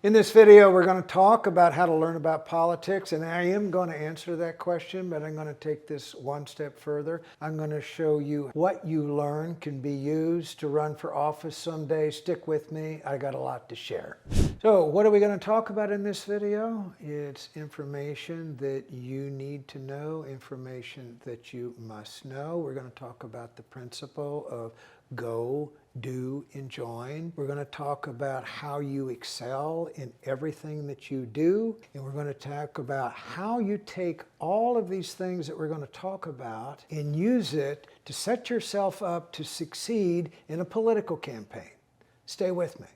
In this video, we're going to talk about how to learn about politics, and I am going to answer that question, but I'm going to take this one step further. I'm going to show you what you learn can be used to run for office someday. Stick with me. I got a lot to share. So what are we going to talk about in this video? It's information that you need to know, information that you must know. We're going to talk about the principle of go, do, and join. We're going to talk about how you excel in everything that you do. And we're going to talk about how you take all of these things that we're going to talk about and use it to set yourself up to succeed in a political campaign. Stay with me.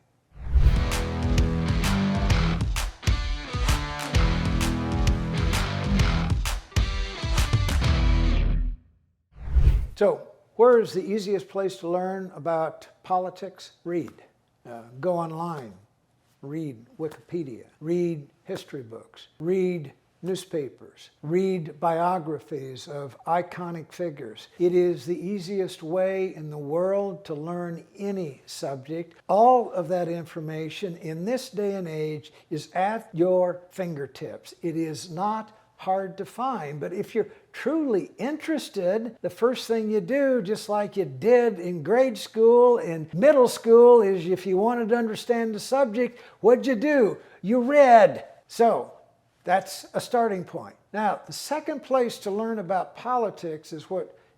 So, where is the easiest place to learn about politics? Read. Go online. Read Wikipedia. Read history books. Read newspapers. Read biographies of iconic figures. It is the easiest way in the world to learn any subject. All of that information in this day and age is at your fingertips. It is not hard to find, but if you're truly interested, the first thing you do, just like you did in grade school and middle school, is if you wanted to understand the subject, what'd you do? You read. So that's a starting point. Now, the second place to learn about politics is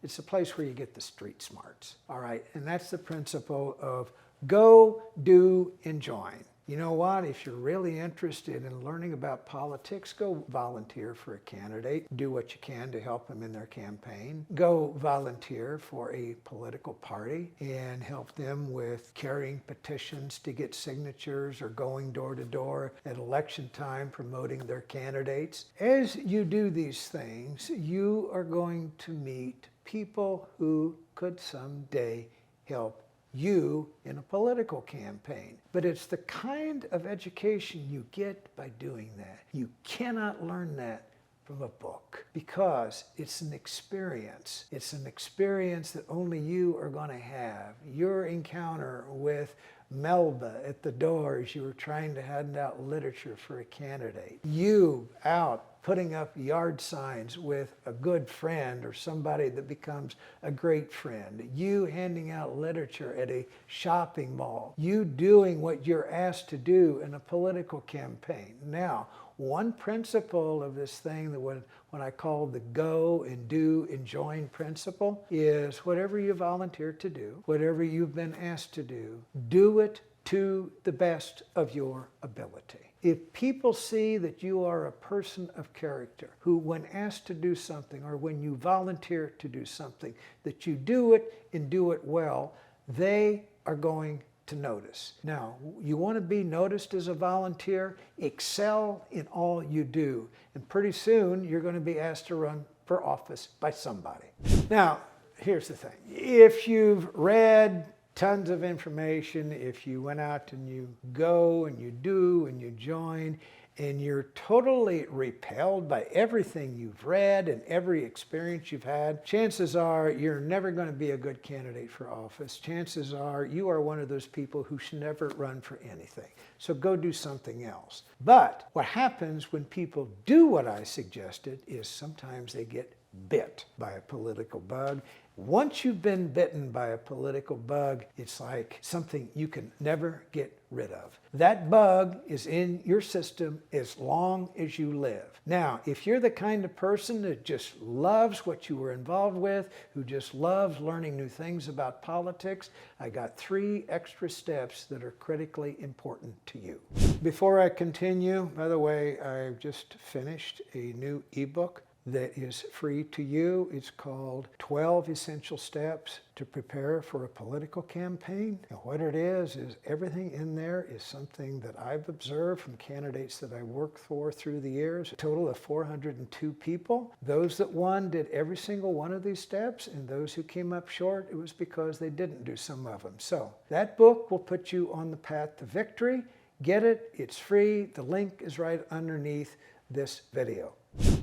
it's a place where you get the street smarts. All right, and that's the principle of go, do, and join. You know what? If you're really interested in learning about politics, go volunteer for a candidate. Do what you can to help them in their campaign. Go volunteer for a political party and help them with carrying petitions to get signatures or going door to door at election time promoting their candidates. As you do these things, you are going to meet people who could someday help you in a political campaign. But it's the kind of education you get by doing that. You cannot learn that from a book because it's an experience. It's an experience that only you are going to have. Your encounter with Melba at the door as you were trying to hand out literature for a candidate. You out putting up yard signs with a good friend or somebody that becomes a great friend. You handing out literature at a shopping mall. You doing what you're asked to do in a political campaign. Now, one principle of this thing that what I call the go and do and join principle is whatever you volunteer to do, whatever you've been asked to do it to the best of your ability. If people see that you are a person of character who, when asked to do something or when you volunteer to do something, that you do it and do it well, they are going to notice. Now, you want to be noticed as a volunteer, excel in all you do. And pretty soon, you're going to be asked to run for office by somebody. Now, here's the thing. If you've read tons of information, if you went out and you go and you do and you join and you're totally repelled by everything you've read and every experience you've had, chances are you're never going to be a good candidate for office. Chances are you are one of those people who should never run for anything. So go do something else. But what happens when people do what I suggested is sometimes they get bit by a political bug. Once you've been bitten by a political bug, it's like something you can never get rid of. That bug is in your system as long as you live. Now, if you're the kind of person that just loves what you were involved with, who just loves learning new things about politics, I got 3 extra steps that are critically important to you. Before I continue, by the way, I've just finished a new ebook that is free to you. It's called 12 Essential Steps to Prepare for a Political Campaign. And what it is everything in there is something that I've observed from candidates that I worked for through the years. A total of 402 people. Those that won did every single one of these steps, and those who came up short, it was because they didn't do some of them. So that book will put you on the path to victory. Get it, it's free. The link is right underneath this video.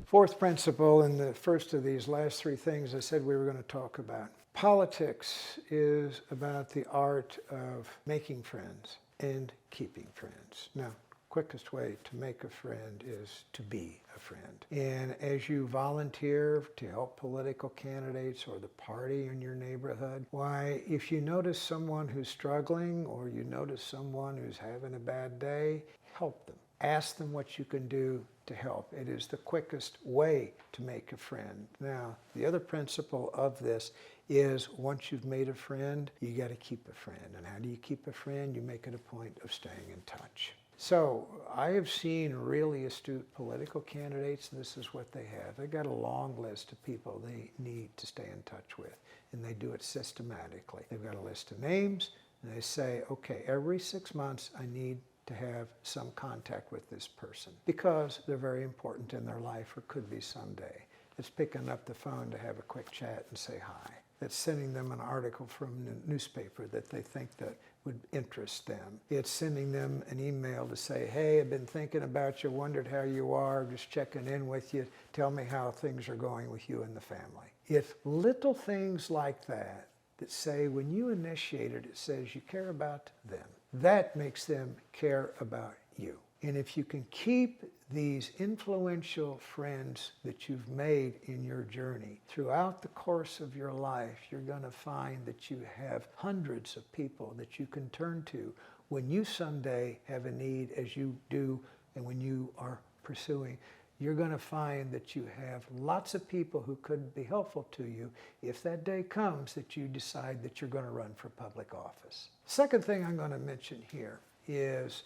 Fourth principle, and the first of these last 3 things I said we were going to talk about. Politics is about the art of making friends and keeping friends. Now, quickest way to make a friend is to be a friend. And as you volunteer to help political candidates or the party in your neighborhood, why, if you notice someone who's struggling or you notice someone who's having a bad day, help them. Ask them what you can do to help. It is the quickest way to make a friend. Now, the other principle of this is once you've made a friend, you got to keep a friend. And how do you keep a friend? You make it a point of staying in touch. So I have seen really astute political candidates, and this is what they have. They've got a long list of people they need to stay in touch with, and they do it systematically. They've got a list of names, and they say, okay, every 6 months I need to have some contact with this person because they're very important in their life or could be someday. It's picking up the phone to have a quick chat and say hi. It's sending them an article from the newspaper that they think that would interest them. It's sending them an email to say, hey, I've been thinking about you, wondered how you are, just checking in with you, tell me how things are going with you and the family. If little things like that say when you initiate it, it says you care about them, that makes them care about you. And if you can keep these influential friends that you've made in your journey throughout the course of your life, you're going to find that you have hundreds of people that you can turn to when you someday have a need, as you do, and when you are pursuing. You're going to find that you have lots of people who could be helpful to you if that day comes that you decide that you're going to run for public office. Second thing I'm going to mention here is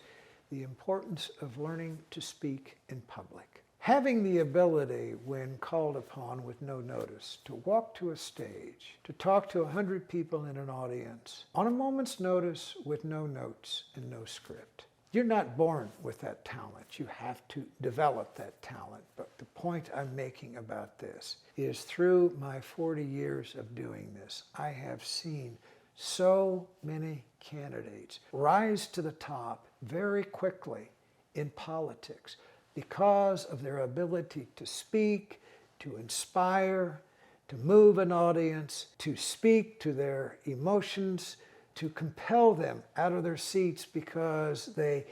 the importance of learning to speak in public. Having the ability, when called upon with no notice, to walk to a stage, to talk to 100 people in an audience, on a moment's notice with no notes and no script. You're not born with that talent. You have to develop that talent. But the point I'm making about this is through my 40 years of doing this, I have seen so many candidates rise to the top very quickly in politics because of their ability to speak, to inspire, to move an audience, to speak to their emotions, to compel them out of their seats because they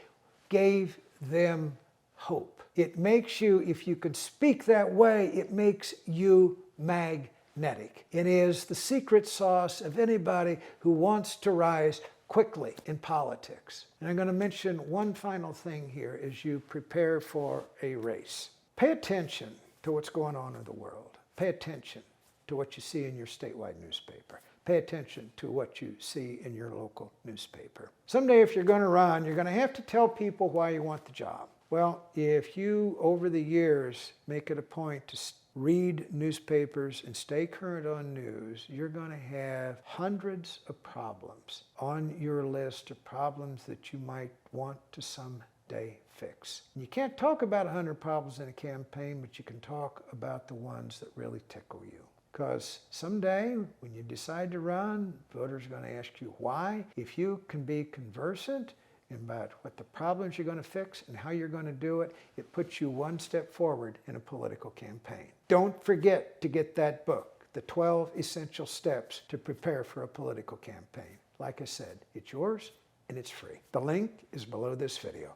gave them hope. It makes you, if you could speak that way, it makes you magnetic. It is the secret sauce of anybody who wants to rise quickly in politics. And I'm going to mention one final thing here as you prepare for a race. Pay attention to what's going on in the world. Pay attention to what you see in your statewide newspaper. Pay attention to what you see in your local newspaper. Someday if you're going to run, you're going to have to tell people why you want the job. Well, if you, over the years, make it a point to read newspapers and stay current on news, you're going to have hundreds of problems on your list of problems that you might want to someday fix. You can't talk about 100 problems in a campaign, but you can talk about the ones that really tickle you. Because someday, when you decide to run, voters are going to ask you why. If you can be conversant about what the problems you're going to fix and how you're going to do it, it puts you one step forward in a political campaign. Don't forget to get that book, The 12 Essential Steps to Prepare for a Political Campaign. Like I said, it's yours and it's free. The link is below this video.